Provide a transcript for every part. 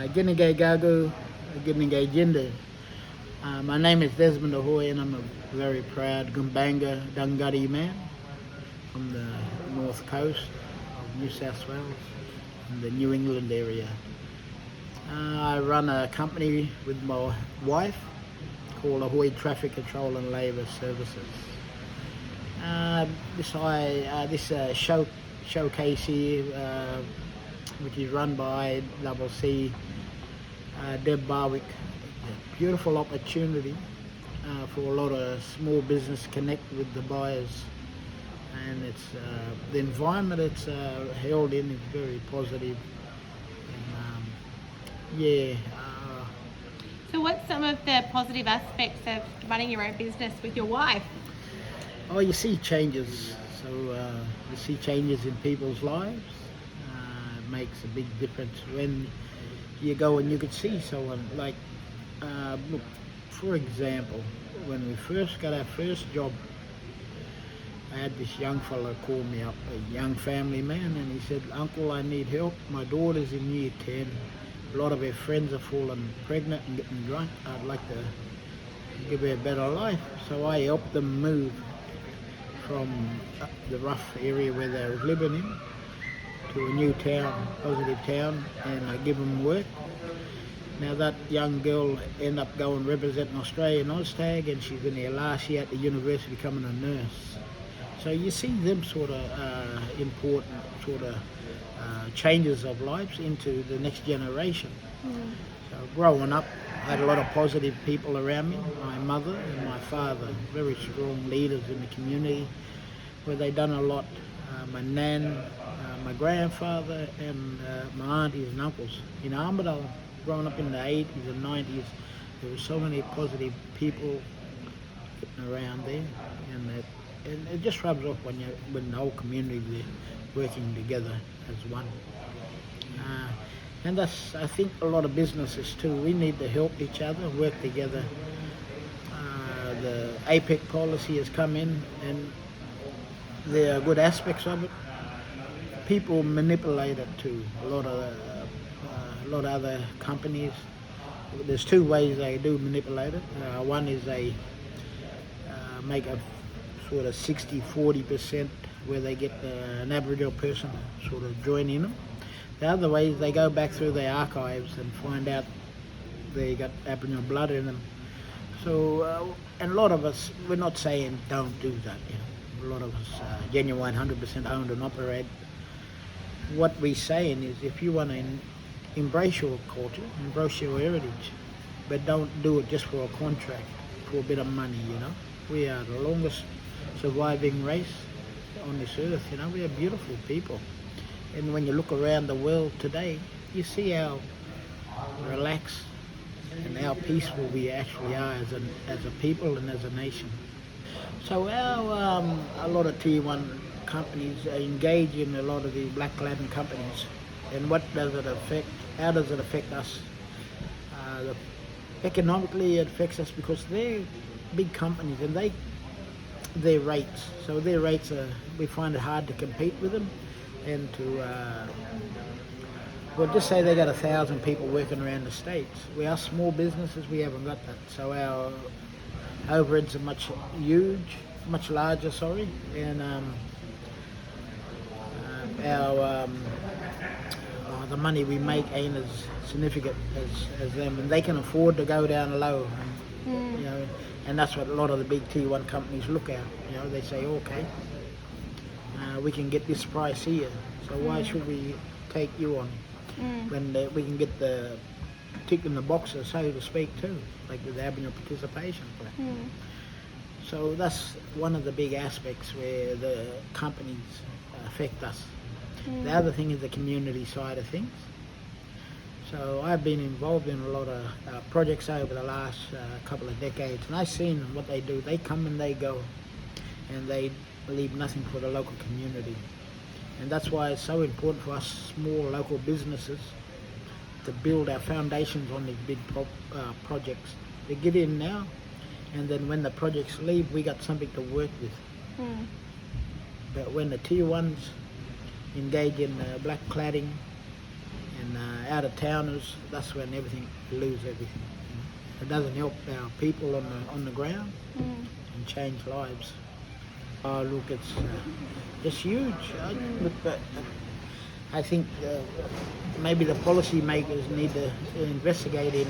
Ginigay Gagu, Ginigay Jindu. My name is Desmond Ahoy, and I'm a very proud Gumbanga Dungutty man from the north coast of New South Wales, in the New England area. I run a company with my wife called Ahoy Traffic Control and Labour Services. This showcase here, which is run by CC Deb Barwick, a beautiful opportunity for a lot of small business to connect with the buyers, and it's the environment it's held in is very positive. And, So what's some of the positive aspects of running your own business with your wife? Oh, you see changes. So you see changes in people's lives. It makes a big difference when you go and you could see someone. Like, look, for example, when we first got our first job, I had this young fella call me up, a young family man, and he said, "Uncle, I need help. My daughter's in year 10. A lot of her friends are falling pregnant and getting drunk. I'd like to give her a better life." So I helped them move from the rough area where they were living in to a new town, positive town, and I give them work. Now that young girl ended up going representing Australia in OzTag, and she's in her last year at the university becoming a nurse. So you see them sort of important sort of changes of lives into the next generation. So growing up, I had a lot of positive people around me. My mother and my father, very strong leaders in the community, where they done a lot. My nan, my grandfather, and my aunties and uncles. In Armidale, growing up in the 80s and 90s, there were so many positive people around there, and it just rubs off when the whole community is working together as one. And that's, I think, a lot of businesses too. We need to help each other, work together. The APEC policy has come in, and there are good aspects of it. People manipulate it too. A lot of other companies. There's two ways they do manipulate it. One is they make a sort of 60-40% where they get an Aboriginal person sort of join in them. The other way is they go back through their archives and find out they got Aboriginal blood in them. So, and a lot of us, we're not saying don't do that. A lot of us genuine 100% owned and operate. What we're saying is, if you want to embrace your culture, embrace your heritage, but don't do it just for a contract, for a bit of money. We are the longest surviving race on this earth. We are beautiful people. And when you look around the world today, you see how relaxed and how peaceful we actually are as a people and as a nation. So a lot of Tier 1 companies engage in a lot of these black Latin companies. And what does it affect? How does it affect us? Economically, it affects us because they're big companies and their rates. So their rates we find it hard to compete with them. And to, just say they got 1,000 people working around the States. We are small businesses, we haven't got that. So our overheads are much larger, and the money we make ain't as significant as them, and they can afford to go down low. And that's what a lot of the big Tier 1 companies look at. They say, okay, we can get this price here, so why should we take you on when we can get the tick in the boxes, so to speak, too, like with the Aboriginal participation plan. So that's one of the big aspects where the companies affect us. The other thing is the community side of things. So I've been involved in a lot of projects over the last couple of decades, and I've seen what they do. They come and they go, and they leave nothing for the local community. And that's why it's so important for us small local businesses to build our foundations on these big projects. They get in now, and then when the projects leave, we got something to work with. But when the Tier 1s engage in black cladding And out of towners, that's when everything lose everything. It doesn't help our people on the ground and change lives. Oh, look, it's huge. Look, I think maybe the policy makers need to investigate in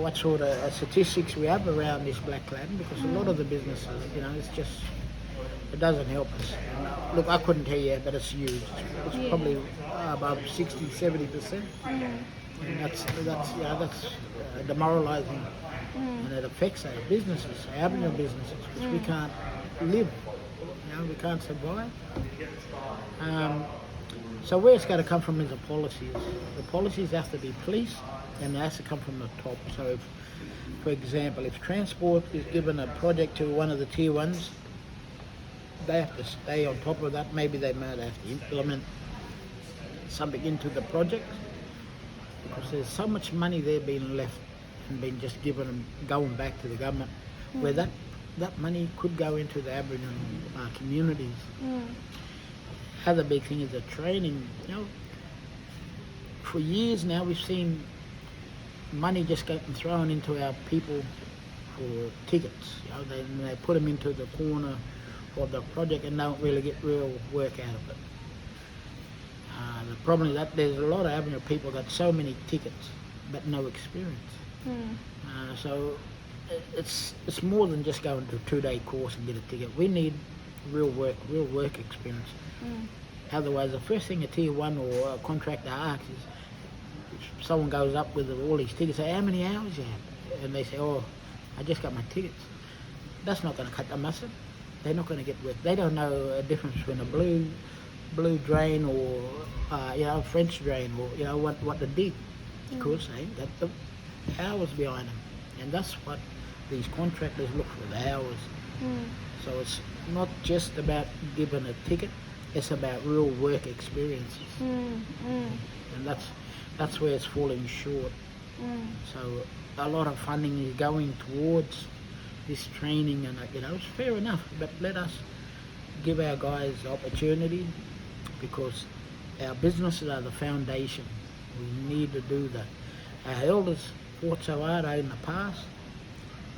what sort of statistics we have around this black land, because a lot of the businesses, it's just, it doesn't help us. Look, I couldn't tell you, but it's huge. It's probably above 60-70%. And that's demoralising, and it affects our businesses, our Aboriginal businesses, because we can't live, we can't survive. So where it's got to come from is the policies. The policies have to be policed, and it has to come from the top. So if, for example, if transport is given a project to one of the tier ones, they have to stay on top of that. Maybe they might have to implement something into the project, because there's so much money there being left and being just given and going back to the government, where that money could go into the Aboriginal communities. Other big thing is the training. For years now we've seen money just getting thrown into our people for tickets. They put them into the corner of the project and don't really get real work out of it. The problem is that there's a lot of Aboriginal people got so many tickets but no experience. So it's more than just going to a 2-day course and get a ticket. We need real work experience. Otherwise, the first thing a tier one or a contractor asks is, if someone goes up with all these tickets, say, how many hours you have? And they say, oh, I just got my tickets. That's not going to cut the mustard. They're not going to get work. They don't know a difference between a blue drain or French drain, or what to dig, because they got the hours behind them, and that's what these contractors look for, the hours. So it's not just about giving a ticket, it's about real work experiences. And that's where it's falling short. So a lot of funding is going towards this training, and it's fair enough, but let us give our guys the opportunity, because our businesses are the foundation. We need to do that. Our elders fought so hard in the past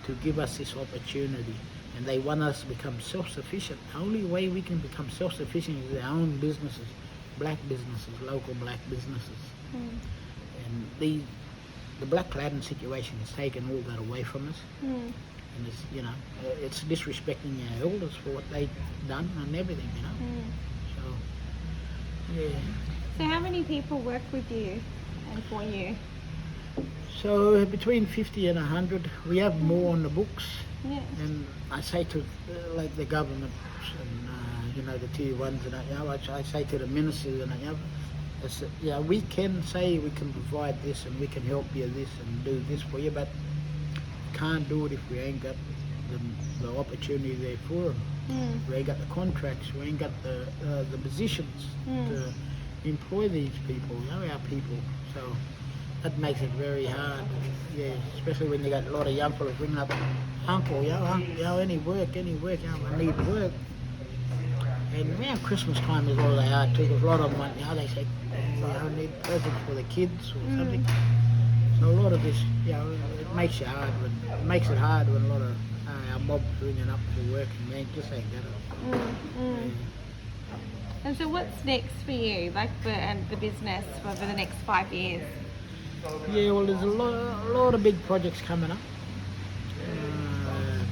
to give us this opportunity, and they want us to become self-sufficient. The only way we can become self-sufficient is our own businesses, black businesses, local black businesses. And the black cladding situation has taken all that away from us. And it's disrespecting our elders for what they've done and everything, So, yeah. So how many people work with you and for you? So between 50 and 100. We have more on the books. Yeah. And I say to like the government and the tier ones, and I say to the ministers, and we can say we can provide this and we can help you this and do this for you, but can't do it if we ain't got the opportunity there for them. We ain't got the contracts, we ain't got the positions to employ these people, our people. So that makes it very hard, especially when you got a lot of young people bringing up, uncle, any work, I need work. And around Christmas time is all they are too, because a lot of them, they say, I need presents for the kids or something. So a lot of this, it makes it hard when a lot of our mobs bringing up for work, and just ain't got it. And so what's next for you, and the business for the next 5 years? Yeah, well, there's a lot of big projects coming up.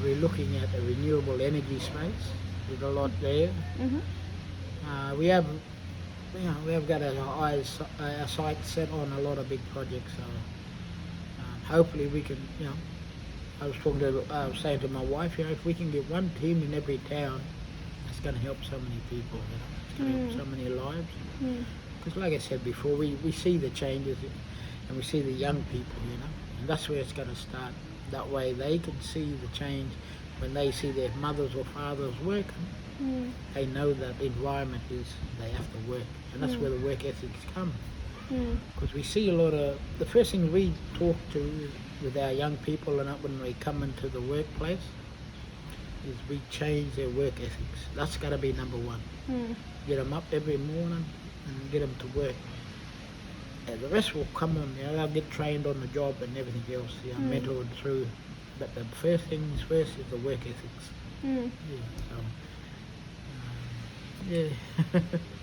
We're looking at the renewable energy space. There's a lot there. We have got our sight set on a lot of big projects. So hopefully we can, I was saying to my wife, if we can get one team in every town, it's going to help so many people. It's going to help so many lives. Because like I said before, we see the changes, and we see the young people, and that's where it's going to start. That way they can see the change when they see their mothers or fathers working. They know that the environment is, they have to work, and that's where the work ethics come. Because we see a lot of, the first thing we talk to with our young people and when we come into the workplace is we change their work ethics. That's got to be number one. Get them up every morning and get them to work. the rest will come on. They'll get trained on the job and everything else. Mentored through. But the first things first is the work ethics. Yeah. So, yeah.